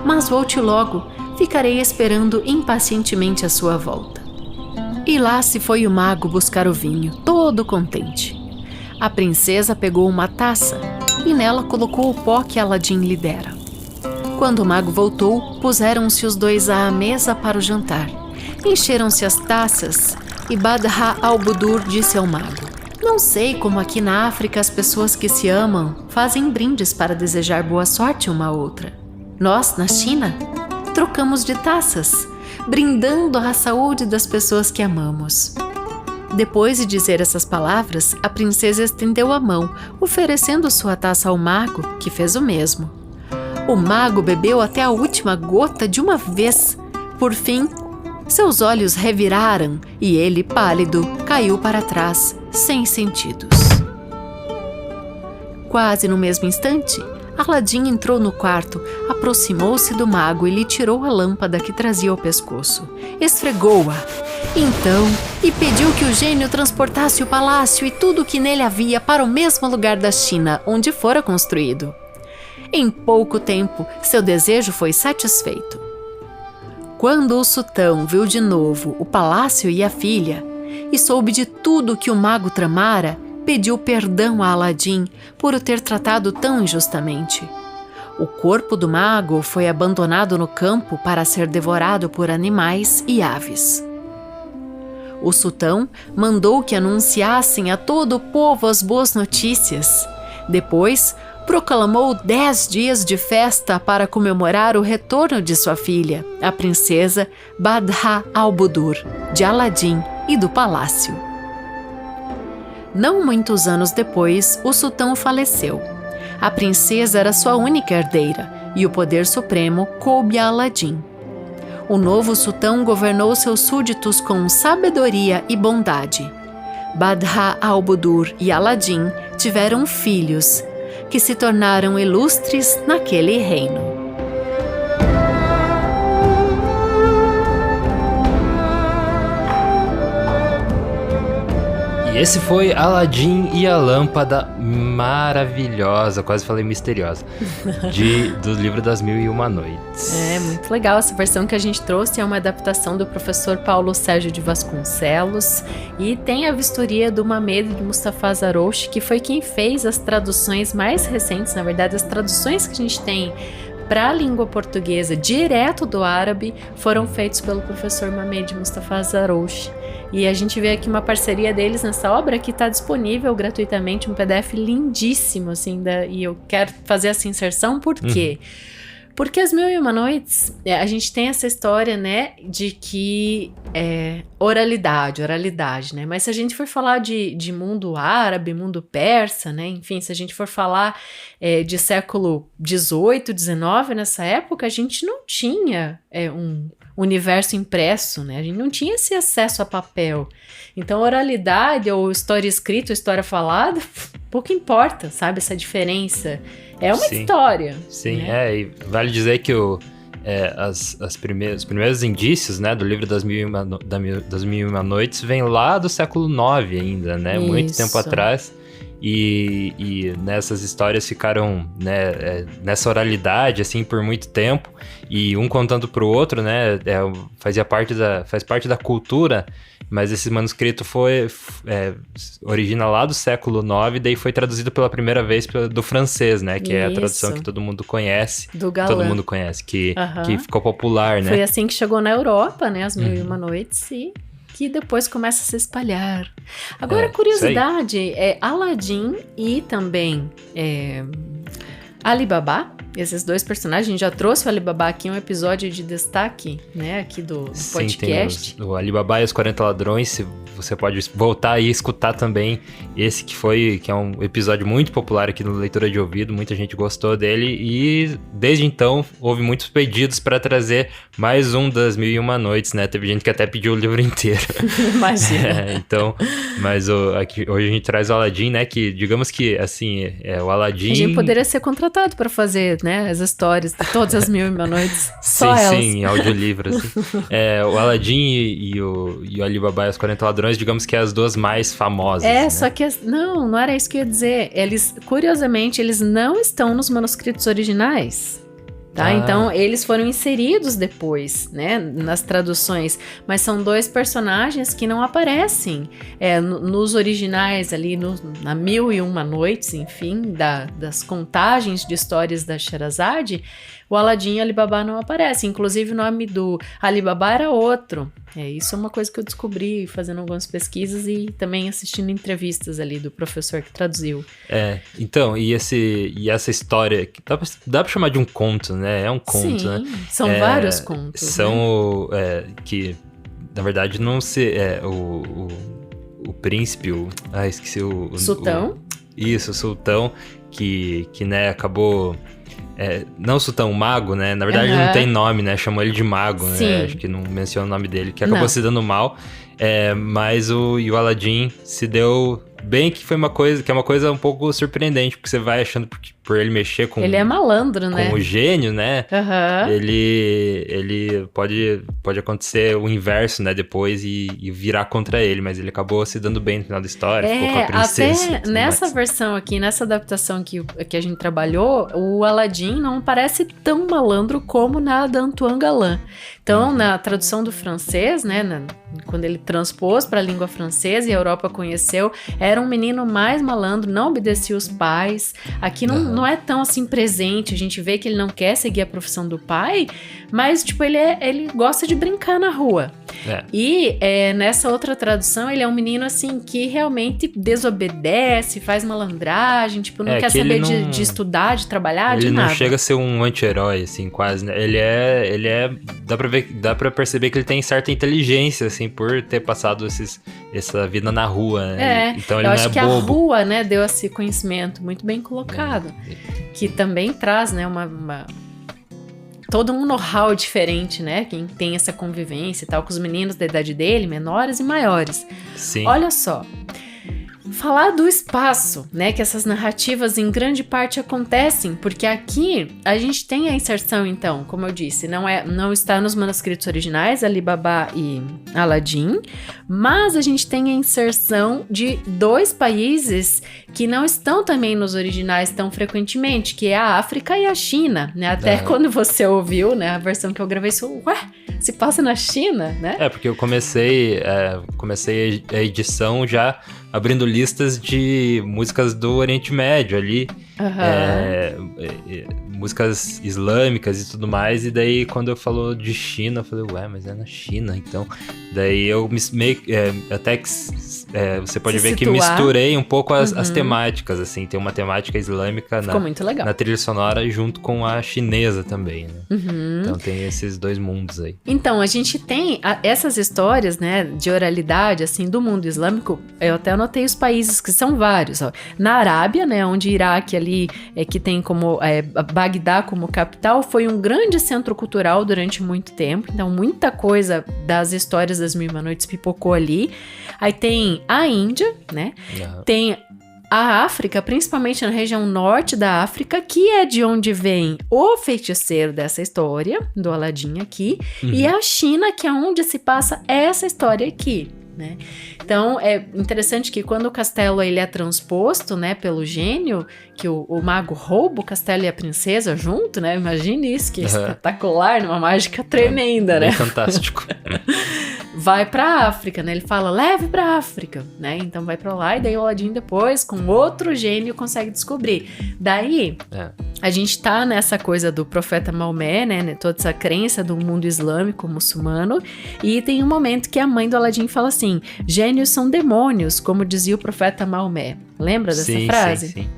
"mas volte logo, ficarei esperando impacientemente a sua volta." E lá se foi o mago buscar o vinho, todo contente. A princesa pegou uma taça e nela colocou o pó que Aladim lhe dera. Quando o mago voltou, puseram-se os dois à mesa para o jantar. Encheram-se as taças e Badr al-Budur disse ao mago: "Não sei como aqui na África as pessoas que se amam fazem brindes para desejar boa sorte uma à outra. Nós, na China, trocamos de taças, brindando à saúde das pessoas que amamos." Depois de dizer essas palavras, a princesa estendeu a mão, oferecendo sua taça ao mago, que fez o mesmo. O mago bebeu até a última gota de uma vez. Por fim, seus olhos reviraram e ele, pálido, caiu para trás, sem sentidos. Quase no mesmo instante, Aladim entrou no quarto, aproximou-se do mago e lhe tirou a lâmpada que trazia ao pescoço. Esfregou-a, então, e pediu que o gênio transportasse o palácio e tudo o que nele havia para o mesmo lugar da China, onde fora construído. Em pouco tempo, seu desejo foi satisfeito. Quando o sultão viu de novo o palácio e a filha, e soube de tudo que o mago tramara, pediu perdão a Aladim por o ter tratado tão injustamente. O corpo do mago foi abandonado no campo para ser devorado por animais e aves. O sultão mandou que anunciassem a todo o povo as boas notícias. Depois, proclamou 10 dias de festa para comemorar o retorno de sua filha, a princesa Badr al-Budur, de Aladim e do palácio. Não muitos anos depois, o sultão faleceu. A princesa era sua única herdeira e o poder supremo coube a Aladim. O novo sultão governou seus súditos com sabedoria e bondade. Badr al-Budur e Aladim tiveram filhos, que se tornaram ilustres naquele reino. E esse foi Aladim e a Lâmpada Maravilhosa, quase falei misteriosa, do livro das 1001 Noites. É muito legal essa versão que a gente trouxe, é uma adaptação do professor Paulo Sérgio de Vasconcelos e tem a vistoria do Mamed de Mustafa Zarouche, que foi quem fez as traduções mais recentes, na verdade as traduções que a gente tem para a língua portuguesa direto do árabe foram feitos pelo professor Mamed Mustafa Zarouche. E a gente vê aqui uma parceria deles nessa obra que está disponível gratuitamente, um PDF lindíssimo, assim, e eu quero fazer essa inserção, por quê? Porque as 1001 Noites, a gente tem essa história, né, de que oralidade, né, mas se a gente for falar de mundo árabe, mundo persa, né, enfim, se a gente for falar de século XVIII, XIX, nessa época, a gente não tinha um universo impresso, né, a gente não tinha esse acesso a papel. Então, oralidade ou história escrita ou história falada, pouco importa, sabe, essa diferença. É uma história. Sim, né? E vale dizer que os primeiros indícios, né, do livro das 1001 Noites vem lá do século IX ainda, né? Muito tempo atrás. e nessas histórias ficaram, né, nessa oralidade, assim, por muito tempo, e um contando pro outro, né, faz parte da cultura, mas esse manuscrito origina lá do século IX, daí foi traduzido pela primeira vez do francês, né, que é a tradução que todo mundo conhece. Do Galland. Todo mundo conhece, que ficou popular, né. Foi assim que chegou na Europa, né, As Mil e Uma Noites, e que depois começa a se espalhar. Agora, curiosidade, Aladdin e também Ali Baba, esses dois personagens, a gente já trouxe o Ali Baba aqui em um episódio de destaque, né, aqui do podcast. Tem o Ali Baba e os 40 Ladrões, você pode voltar e escutar também esse que é um episódio muito popular aqui no Leitura de Ouvido, muita gente gostou dele e desde então houve muitos pedidos para trazer mais um das Mil e Uma Noites, né, teve gente que até pediu o livro inteiro. Imagina. Então, mas aqui, hoje a gente traz o Aladdin, né, que digamos que, assim, o Aladdin... A gente poderia ser contratado para fazer, né, as histórias de todas as Mil e Uma Noites, só elas. Sim, audiolivro, assim. O Aladdin e o Ali Baba e os 40 Ladrões, digamos que é as duas mais famosas, né? Só que... Não era isso que eu ia dizer. Curiosamente, eles não estão nos manuscritos originais. Tá? Então, eles foram inseridos depois, né, nas traduções, mas são dois personagens que não aparecem nos originais ali, na Mil e Uma Noites, enfim, das contagens de histórias da Sherazade. O Aladdin e o Ali Baba não aparecem. Inclusive, o nome do Ali Baba era outro. Isso é uma coisa que eu descobri fazendo algumas pesquisas e também assistindo entrevistas ali do professor que traduziu. Então, e essa história, dá pra chamar de um conto, né? É um conto, né? São vários contos. São, que, na verdade, não se... o príncipe, esqueci o... Sultão? Isso, o sultão, que né, acabou... não o sultão, o mago, né? Na verdade, ele não tem nome, né? Chamou ele de mago, né? Acho que não menciona o nome dele, que acabou se dando mal. Mas o Aladdin se deu bem, que é uma coisa um pouco surpreendente, porque você vai achando por ele mexer com... Ele é malandro, né? Com o gênio, né? Ele pode acontecer o inverso, né? Depois e virar contra ele, mas ele acabou se dando bem no final da história, ficou com a princesa. Até nessa versão aqui, nessa adaptação que a gente trabalhou, o Aladdin não parece tão malandro como na da Antoine Galland. Então, na tradução do francês, né? Quando ele transpôs para a língua francesa e a Europa conheceu, era um menino mais malandro, não obedecia os pais. Aqui não é tão assim presente, a gente vê que ele não quer seguir a profissão do pai, mas tipo, ele gosta de brincar na rua. E nessa outra tradução, ele é um menino assim que realmente desobedece, faz malandragem, tipo, não quer saber de estudar, de trabalhar, de nada. Ele não chega a ser um anti-herói, assim, quase, né? Ele é... Dá pra perceber que ele tem certa inteligência, assim, por ter passado essa vida na rua, né? Então ele não é bobo. Eu acho que a rua, né, deu esse conhecimento muito bem colocado. Que também traz, né, todo um know-how diferente, né? Quem tem essa convivência e tal, com os meninos da idade dele, menores e maiores. Sim. Olha só. Falar do espaço, né, que essas narrativas em grande parte acontecem, porque aqui a gente tem a inserção, então, como eu disse, não está nos manuscritos originais, Ali Baba e Aladdin, mas a gente tem a inserção de dois países que não estão também nos originais tão frequentemente, que é a África e a China, né, até quando você ouviu, né, a versão que eu gravei, se passa na China, né? Porque eu comecei a edição já abrindo listas de músicas do Oriente Médio ali, músicas islâmicas e tudo mais, e daí quando eu falou de China, eu falei, mas é na China, então, daí eu até que você pode ver que misturei um pouco as temáticas, assim, tem uma temática islâmica na trilha sonora junto com a chinesa também, né? Então tem esses dois mundos aí. Então, a gente tem essas histórias, né, de oralidade, assim, do mundo islâmico, eu até anotei os países que são vários, ó. Na Arábia, né, onde Iraque ali, que tem como Bagdá como capital, foi um grande centro cultural durante muito tempo, então muita coisa das histórias das Mil e Uma Noites pipocou ali. Aí tem a Índia, né, tem a África, principalmente na região norte da África, que é de onde vem o feiticeiro dessa história, do Aladdin aqui, e a China, que é onde se passa essa história aqui. né? Então, é interessante que quando o castelo ele é transposto, né, pelo gênio, que o mago rouba o castelo e a princesa junto, né? Imagine isso, que espetacular, uma mágica tremenda, né? Fantástico. Vai pra África, né? Ele fala, leve pra África, né? Então vai pra lá e daí o Aladim depois, com outro gênio, consegue descobrir. Daí, a gente tá nessa coisa do profeta Maomé, né? Toda essa crença do mundo islâmico, muçulmano. E tem um momento que a mãe do Aladim fala assim, gênios são demônios, como dizia o profeta Maomé. Lembra dessa frase? Sim.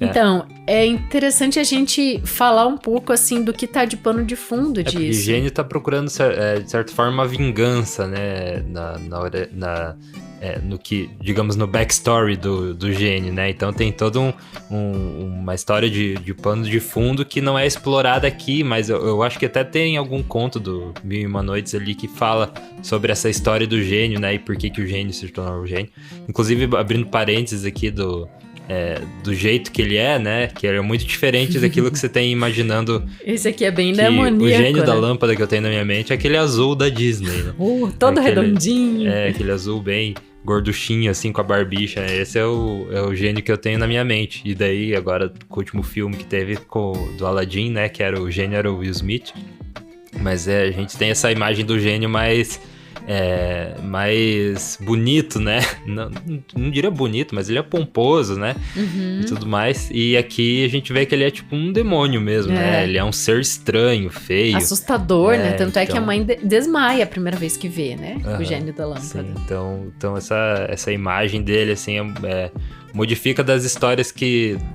Então, é interessante a gente falar um pouco, assim, do que tá de pano de fundo disso. Porque o gênio tá procurando, de certa forma, uma vingança, né, no que, digamos, no backstory do gênio, né? Então tem toda uma história de pano de fundo que não é explorada aqui, mas eu acho que até tem algum conto do Mil e Uma Noites ali que fala sobre essa história do gênio, né? E por que o gênio se tornou um gênio. Inclusive, abrindo parênteses aqui do jeito que ele é, né? Que ele é muito diferente daquilo que você tem imaginando. Esse aqui é bem demoníaco, o gênio, né? da lâmpada que eu tenho na minha mente é aquele azul da Disney, né? Todo redondinho. Aquele azul bem gorduchinho, assim, com a barbicha. Esse é o gênio que eu tenho na minha mente. E daí, agora, com o último filme que teve do Aladdin, né? Que o gênio era o Will Smith. Mas a gente tem essa imagem do gênio mais bonito, né? Não diria bonito, mas ele é pomposo, né? E tudo mais. E aqui a gente vê que ele é tipo um demônio mesmo, né? Ele é um ser estranho, feio. Assustador, né? Tanto é que a mãe desmaia a primeira vez que vê, né? O gênio da lâmpada. Sim, então essa imagem dele, assim, modifica das histórias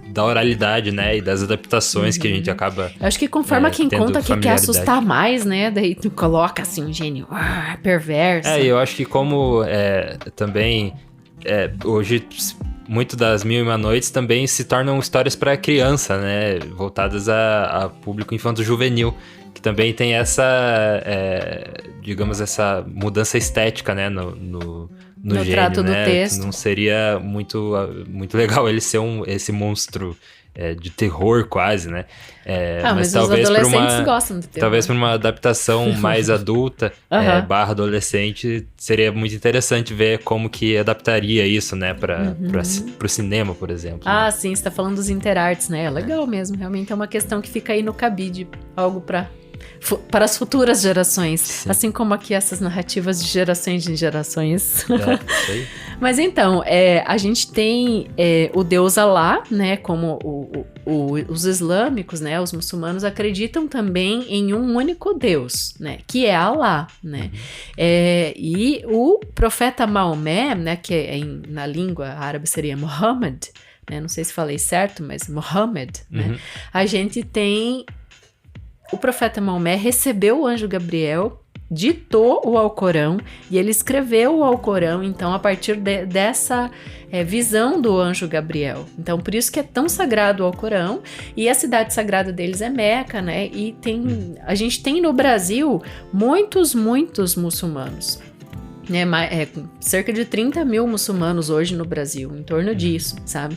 da oralidade, né? E das adaptações que a gente acaba. Eu acho que conforme quem conta que quer assustar mais, né? Daí tu coloca assim um gênio perverso. Eu acho que como também hoje muito das Mil e Uma Noites também se tornam histórias para criança, né? Voltadas a público infanto-juvenil. Que também tem essa, digamos, essa mudança estética, né? No gênio, trato do texto. Não seria muito legal ele ser esse monstro de terror quase, né? Mas talvez os adolescentes gostam de terror. Talvez para uma adaptação mais adulta, barra adolescente, seria muito interessante ver como que adaptaria isso, né? Para o cinema, por exemplo. Né? Sim, você tá falando dos interarts, né? É legal mesmo, realmente é uma questão que fica aí no cabide, algo para as futuras gerações. Sim. Assim como aqui essas narrativas de gerações em gerações. Sei. Mas então, a gente tem o deus Alá, né? Como os islâmicos, né? Os muçulmanos acreditam também em um único deus, né? Que é Alá, né? E o profeta Maomé, né? Que na língua árabe seria Muhammad, né? Não sei se falei certo, mas Muhammad, né? A gente tem... O profeta Maomé recebeu o anjo Gabriel, ditou o Alcorão e ele escreveu o Alcorão, então, a partir dessa visão do anjo Gabriel. Então, por isso que é tão sagrado o Alcorão, e a cidade sagrada deles é Meca, né? E a gente tem no Brasil muitos muçulmanos. Cerca de 30 mil muçulmanos hoje no Brasil, em torno disso, sabe?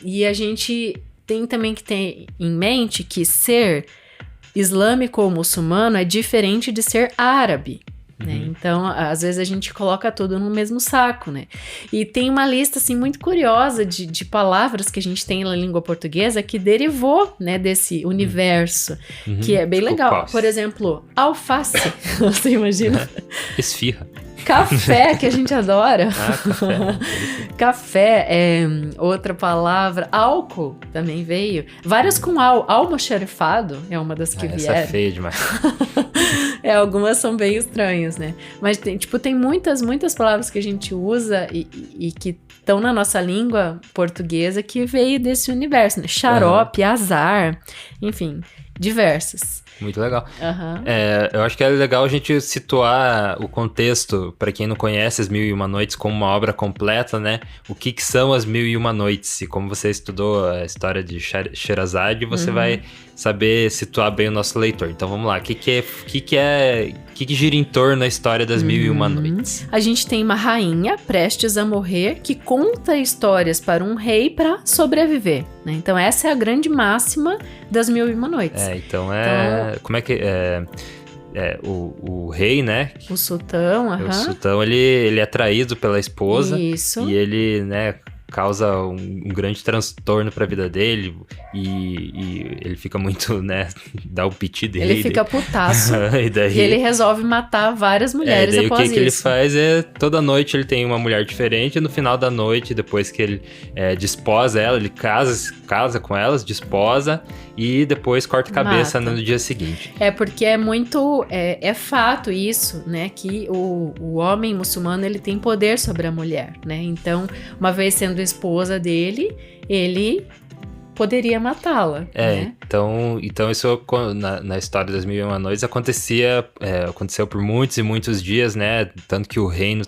E a gente... tem também que ter em mente que ser islâmico ou muçulmano é diferente de ser árabe, né? Então, às vezes a gente coloca tudo no mesmo saco, né? E tem uma lista, assim, muito curiosa de palavras que a gente tem na língua portuguesa que derivou, né, desse universo, que é bem legal. Por exemplo, alface, você imagina? Esfirra. Café, que a gente adora. Café é outra palavra. Álcool também veio. Várias com almoxarifado é uma das que vieram. Essa é feia demais. Algumas são bem estranhas, né? Mas tem muitas palavras que a gente usa e que estão na nossa língua portuguesa que veio desse universo, né? Xarope, azar, enfim, diversas. Muito legal. Eu acho que é legal a gente situar o contexto, para quem não conhece as Mil e Uma Noites como uma obra completa, né? O que são as Mil e Uma Noites? E como você estudou a história de Sherazade, você vai saber situar bem o nosso leitor. Então vamos lá, o que gira em torno da história das Mil e Uma Noites? A gente tem uma rainha prestes a morrer que conta histórias para um rei para sobreviver, né? Então essa é a grande máxima das Mil e Uma Noites. Como é que... o rei, né? O sultão, O sultão, ele é traído pela esposa. Isso. E ele, né, causa um grande transtorno pra vida dele. E ele fica muito, né, dá o piti dele. Ele fica putaço. e ele resolve matar várias mulheres daí após o que ele faz é, toda noite ele tem uma mulher diferente. E no final da noite, depois que ele desposa ela, ele casa com elas, desposa. E depois corta a cabeça no dia seguinte. Porque é muito... É fato isso, né? Que o homem muçulmano, ele tem poder sobre a mulher, né? Então, uma vez sendo esposa dele, ele poderia matá-la, né? Então isso na história das Mil e Uma Noites aconteceu por muitos e muitos dias, né? Tanto que o reino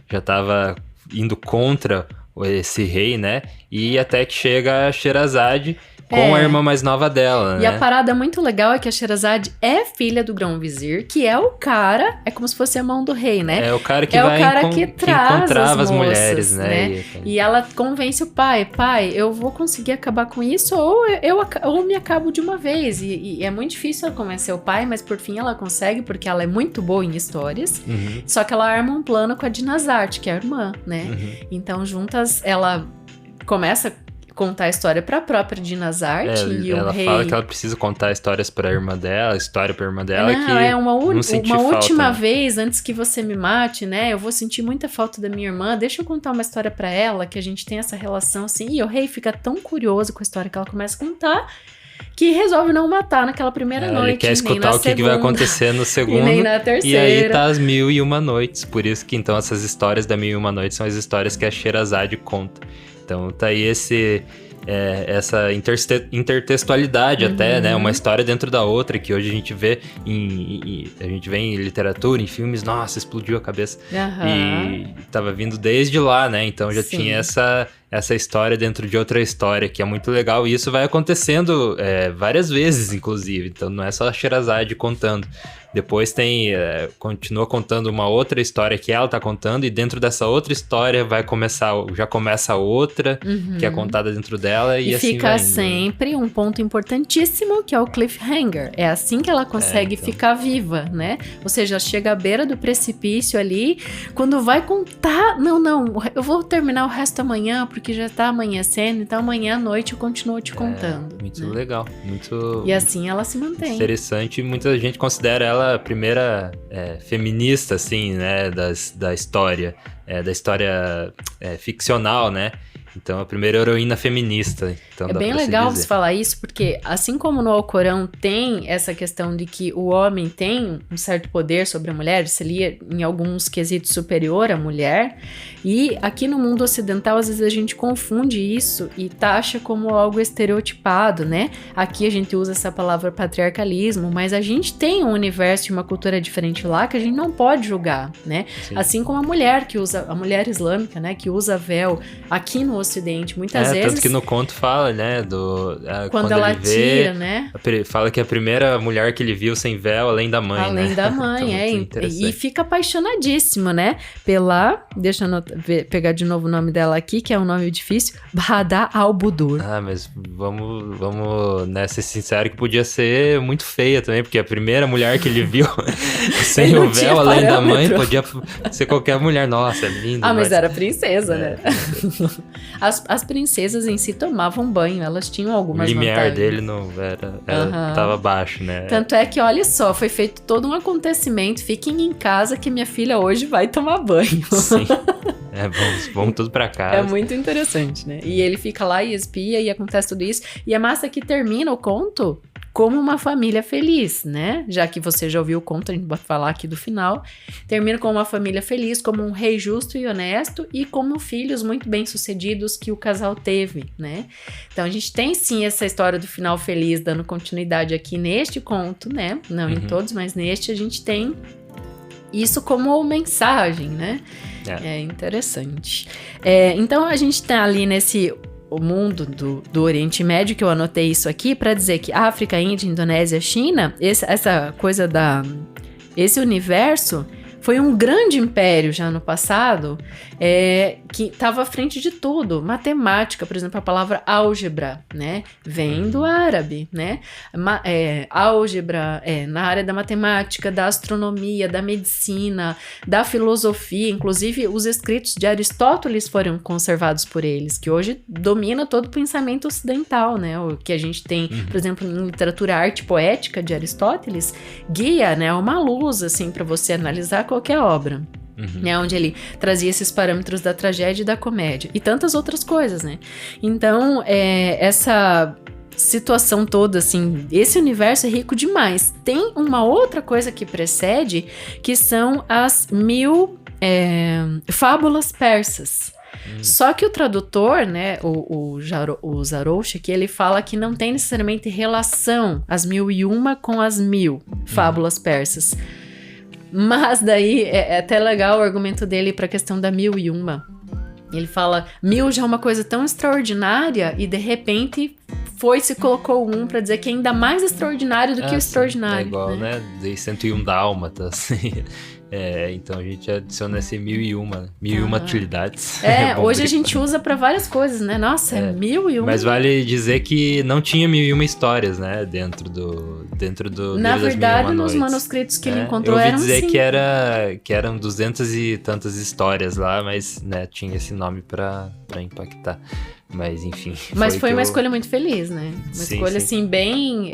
já estava indo contra esse rei, né? E até que chega a Sherazade com a irmã mais nova dela, né? E a parada muito legal é que a Sherazade é filha do Grão-Vizir, que é o cara, é como se fosse a mão do rei, né? É o cara que que encontrava as moças, mulheres, né? E ela convence o pai, eu vou conseguir acabar com isso ou me acabo de uma vez. E é muito difícil ela convencer o pai, mas por fim ela consegue, porque ela é muito boa em histórias. Uhum. Só que ela arma um plano com a Dinazarte, que é a irmã, né? Uhum. Então juntas ela começa a contar a história pra própria Dinazarte e o rei... Ela fala que ela precisa contar histórias pra irmã dela, história pra irmã dela, uma última falta, vez, antes que você me mate, né? Eu vou sentir muita falta da minha irmã, deixa eu contar uma história pra ela, que a gente tem essa relação assim. E o rei fica tão curioso com a história que ela começa a contar, que resolve não matar naquela primeira noite. Ele quer escutar o que vai acontecer no segundo. E nem na terceira. E aí tá as 1001 Noites. Por isso que então essas histórias da 1001 Noites são as histórias que a Sherazade conta. Então tá aí essa intertextualidade até, né? Uma história dentro da outra, que hoje a gente vê em literatura, em filmes, nossa, explodiu a cabeça. E tava vindo desde lá, né? Então já tinha essa história dentro de outra história, que é muito legal. E isso vai acontecendo várias vezes, inclusive. Então não é só a Sherazade contando. Depois continua contando uma outra história que ela tá contando, e dentro dessa outra história já começa a outra, que é contada dentro dela, e assim fica vai indo. Sempre um ponto importantíssimo, que é o cliffhanger. É assim que ela consegue ficar viva, né? Ou seja, chega à beira do precipício ali, quando vai contar... Não, eu vou terminar o resto amanhã, porque já tá amanhecendo, então amanhã à noite eu continuo te contando. Muito né? legal, muito... E assim ela se mantém. Interessante, muita gente considera ela a primeira feminista, assim, né, da história, da história ficcional, né? Então, a primeira heroína feminista. Então, é bem legal você falar isso, porque assim como no Alcorão tem essa questão de que o homem tem um certo poder sobre a mulher, seria em alguns quesitos superior à mulher, e aqui no mundo ocidental, às vezes a gente confunde isso e taxa como algo estereotipado, né? Aqui a gente usa essa palavra patriarcalismo, mas a gente tem um universo e uma cultura diferente lá que a gente não pode julgar, né? Sim. Assim como a mulher islâmica, né, que usa véu aqui no Ocidente, muitas vezes... Tanto que no conto fala, né, quando ela tira, né? Fala que é a primeira mulher que ele viu sem véu, além da mãe, além da mãe, então, e fica apaixonadíssimo, né? Deixa eu pegar de novo o nome dela aqui, que é um nome difícil, Bahadah al-Budur. Mas vamos né, ser sincero que podia ser muito feia também, porque a primeira mulher que ele viu sem o véu, além da mãe, podia ser qualquer mulher. Nossa, é linda. Mas era princesa, né? As princesas em si tomavam banho, elas tinham algumas vantagens. O limiar dele não tava baixo, né? Tanto é que, olha só, foi feito todo um acontecimento, fiquem em casa que minha filha hoje vai tomar banho. Sim, vamos tudo pra casa. É muito interessante, né? E ele fica lá e espia e acontece tudo isso. E é massa que termina o conto como uma família feliz, né? Já que você já ouviu o conto, a gente vai falar aqui do final. Termina com uma família feliz, como um rei justo e honesto e como filhos muito bem-sucedidos que o casal teve, né? Então a gente tem sim essa história do final feliz dando continuidade aqui neste conto, né? Não em todos, mas neste a gente tem isso como mensagem, né? É interessante. Então a gente tá ali o mundo do Oriente Médio, que eu anotei isso aqui para dizer que África, Índia, Indonésia, China, essa coisa esse universo foi um grande império já no passado, que estava à frente de tudo. Matemática, por exemplo, a palavra álgebra, né? Vem do árabe, né? Álgebra na área da matemática, da astronomia, da medicina, da filosofia. Inclusive, os escritos de Aristóteles foram conservados por eles, que hoje domina todo o pensamento ocidental, né? O que a gente tem, por exemplo, em literatura arte poética de Aristóteles, guia, né? Uma luz, assim, para você analisar qualquer obra. Né, onde ele trazia esses parâmetros da tragédia e da comédia. E tantas outras coisas, né? Então, essa situação toda, assim, esse universo é rico demais. Tem uma outra coisa que precede, que são as 1000 fábulas persas. Só que o tradutor, né, o Zarouche, que ele fala que não tem necessariamente relação as 1001 com as 1000 fábulas persas. Mas daí é até legal o argumento dele para a questão da 1001. Ele fala, 1000 já é uma coisa tão extraordinária e de repente se colocou para dizer que é ainda mais extraordinário do que o extraordinário. É igual, né? De 101 dálmatas, assim. Então a gente adiciona esse 1001 utilidades. Hoje a gente usa para várias coisas, né? Nossa, 1001. Mas vale dizer que não tinha 1001 histórias, né? Dentro do Na verdade, nos manuscritos que ele encontrou eram eu ouvi dizer que eram 200 e tantas histórias lá, mas, né, tinha esse nome pra impactar. Mas, enfim. Mas foi uma escolha muito feliz, né? Uma escolha, assim, bem...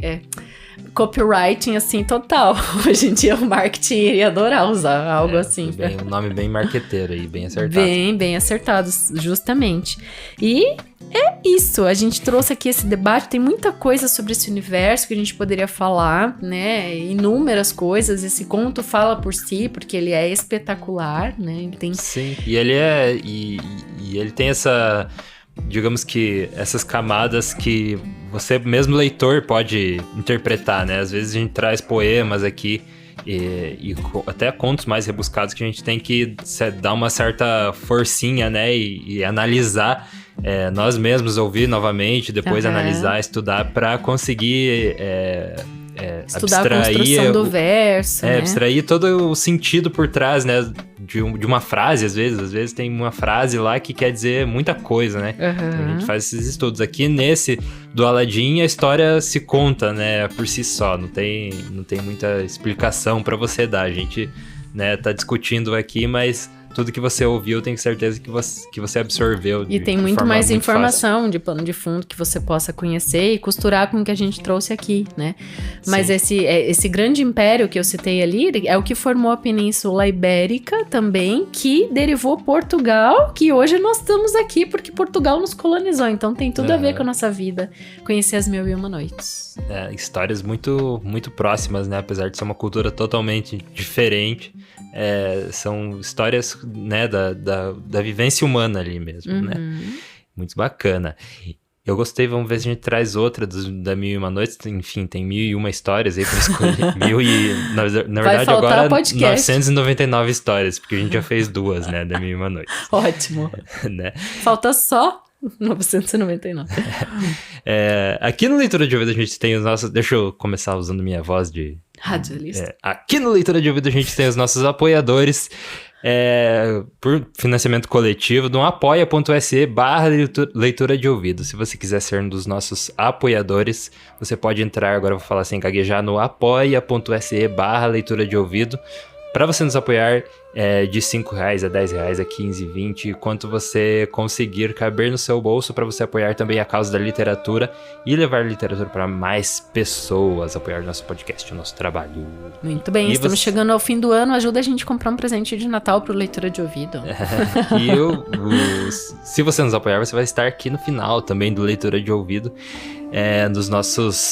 copywriting, assim, total. Hoje em dia o marketing iria adorar usar algo assim. Um nome bem marqueteiro aí, bem acertado. Bem acertado, justamente. E é isso, a gente trouxe aqui esse debate, tem muita coisa sobre esse universo que a gente poderia falar, né? Inúmeras coisas, esse conto fala por si, porque ele é espetacular, né? Ele tem... Sim, e ele e ele tem essa... Digamos que essas camadas que você mesmo leitor pode interpretar, né? Às vezes a gente traz poemas aqui e até contos mais rebuscados que a gente tem que dar uma certa forcinha, né? E analisar, nós mesmos ouvir novamente, depois analisar, estudar para conseguir... estudar a construção do verso, né? Abstrair todo o sentido por trás, né? De uma frase, às vezes tem uma frase lá que quer dizer muita coisa, né? Então a gente faz esses estudos. Aqui nesse do Aladdin, a história se conta, né? Por si só, não tem muita explicação pra você dar. A gente, né, tá discutindo aqui, mas... Tudo que você ouviu, eu tenho certeza que você absorveu. E tem muito mais informação de plano de fundo que você possa conhecer e costurar com o que a gente trouxe aqui, né? Mas esse grande império que eu citei ali é o que formou a Península Ibérica também, que derivou Portugal, que hoje nós estamos aqui porque Portugal nos colonizou. Então tem tudo a ver com a nossa vida, conhecer as 1001 Noites. Histórias muito, muito próximas, né? Apesar de ser uma cultura totalmente diferente. São histórias, né, da vivência humana ali mesmo, né? Muito bacana. Eu gostei, vamos ver se a gente traz outra da 1001 Noites. Enfim, tem 1001 histórias aí pra escolher. Na verdade, agora 999 histórias, porque a gente já fez 2, né, da 1001 Noites. Ótimo. Né? Falta só 999. Aqui no Leitura de Ouvido a gente tem os nossos... Deixa eu começar usando minha voz de... radialista. Aqui no Leitura de Ouvido a gente tem os nossos apoiadores por financiamento coletivo no apoia.se/leitura de ouvido. Se você quiser ser um dos nossos apoiadores, você pode entrar, agora eu vou falar sem gaguejar, no apoia.se/leitura de ouvido. Para você nos apoiar de R$5 a R$10, a 15, 20, quanto você conseguir caber no seu bolso, para você apoiar também a causa da literatura e levar literatura para mais pessoas, apoiar nosso podcast, o nosso trabalho. Muito bem, estamos chegando ao fim do ano, ajuda a gente a comprar um presente de Natal pro Leitura de Ouvido. Se você nos apoiar, você vai estar aqui no final também do Leitura de Ouvido,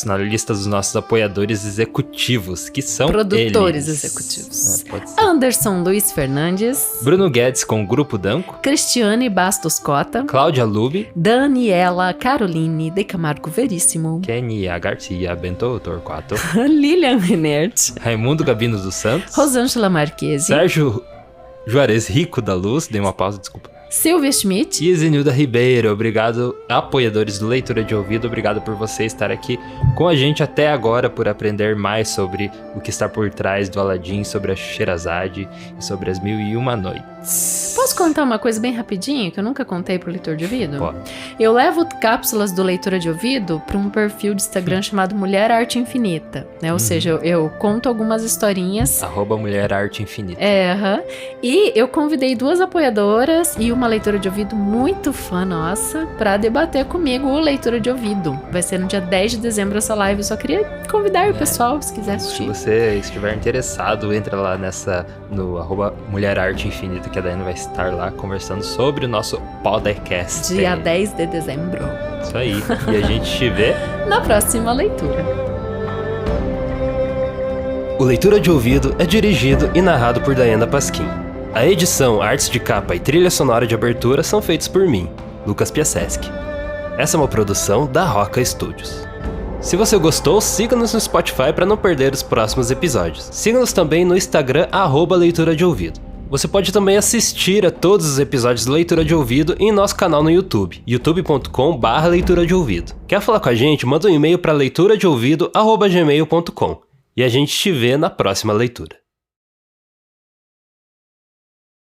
na lista dos nossos apoiadores executivos, que são produtores eles. Executivos. Anderson Luiz Fernandes, Bruno Guedes com o Grupo Danco, Cristiane Bastos Cota, Cláudia Lube, Daniela Caroline de Camargo Veríssimo, Kenia Garcia Bento Torquato, Lilian Renert, Raimundo Gabino dos Santos, Rosângela Marquesi, Sérgio Juarez Rico da Luz, dei uma pausa, desculpa. Silvia Schmidt e Zenilda Ribeiro. Obrigado, apoiadores do Leitura de Ouvido. Obrigado por você estar aqui com a gente até agora, por aprender mais sobre o que está por trás do Aladdin, sobre a Sherazade e sobre as 1001 Noites. Posso contar uma coisa bem rapidinho que eu nunca contei pro leitor de ouvido? Pode. Eu levo cápsulas do Leitura de Ouvido para um perfil de Instagram chamado Mulher Arte Infinita, né? Ou seja, eu conto algumas historinhas. @Mulher Arte Infinita. E eu convidei 2 apoiadoras e uma leitora de ouvido muito fã nossa para debater comigo o Leitura de Ouvido. Vai ser no dia 10 de dezembro essa live. Eu só queria convidar o pessoal, se quiser assistir. Se você estiver interessado, entra lá no @Mulher Arte Infinita, que a Daiane vai estar lá conversando sobre o nosso podcast. Dia 10 de dezembro. Isso aí. E a gente te vê na próxima leitura. O Leitura de Ouvido é dirigido e narrado por Diana Pasquim. A edição, artes de capa e trilha sonora de abertura são feitos por mim, Lucas Piasecki. Essa é uma produção da Roca Studios. Se você gostou, siga-nos no Spotify para não perder os próximos episódios. Siga-nos também no Instagram, @Leitura de Ouvido. Você pode também assistir a todos os episódios do Leitura de Ouvido em nosso canal no YouTube, youtube.com/Leitura de Ouvido. Quer falar com a gente? Manda um e-mail para leituradeouvido@gmail.com. E a gente te vê na próxima leitura.